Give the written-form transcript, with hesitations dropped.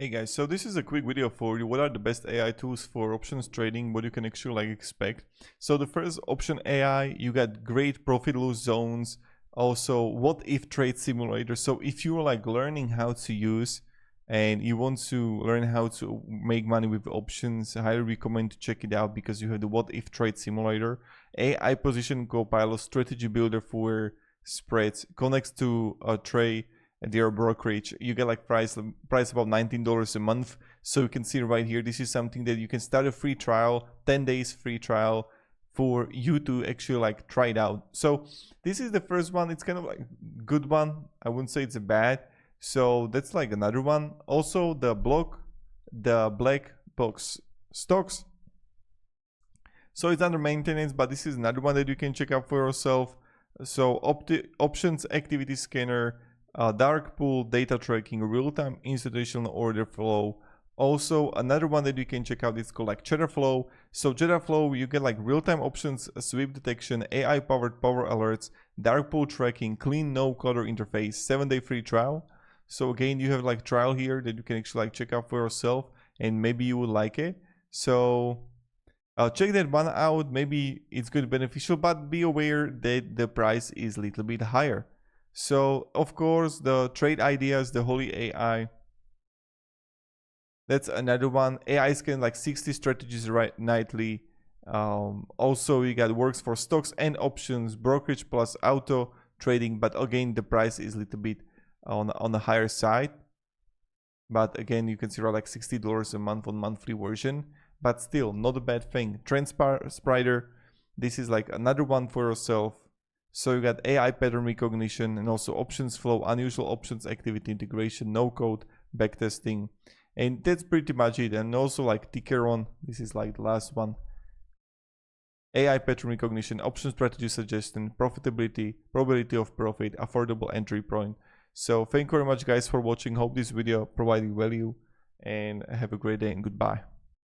Hey guys, so this is a quick video for you. What are the best AI tools for options trading? What you can actually expect. So the first option AI, you got great profit loss zones. Also, what if trade simulator. So if you're learning how to use and you want to learn how to make money with options, I highly recommend to check it out because you have the what if trade simulator, AI position copilot, strategy builder for spreads, connects to a trade their brokerage. You get price about $19 a month. So you can see right here, this is something that you can start a free trial, 10 days free trial for you to actually try it out. So this is the first one. It's kind of good one. I wouldn't say it's a bad. So that's another one. Also the black box stocks. So it's under maintenance, but this is another one that you can check out for yourself. So options activity scanner, dark pool, data tracking, real-time institutional order flow. Also another one that you can check out is called Cheddar Flow. So Cheddar Flow, you get real-time options, sweep detection, AI powered power alerts, dark pool tracking, clean no clutter interface, 7-day free trial. So again, you have trial here that you can actually check out for yourself and maybe you would like it. So check that one out. Maybe it's good, beneficial, but be aware that the price is a little bit higher. So of course the trade ideas, the Holy AI, that's another one. AI scan 60 strategies nightly. Also you got works for stocks and options, brokerage plus auto trading, but again the price is a little bit on the higher side. But again, you can see $60 a month on monthly version, but still not a bad thing. TrendSpider, this is another one for yourself. So you got AI pattern recognition and also options flow, unusual options activity integration, no code, backtesting, and that's pretty much it. And also Tickeron, this is the last one. AI pattern recognition, option strategy suggestion, profitability, probability of profit, affordable entry point. So thank you very much guys for watching. Hope this video provided value and have a great day and goodbye.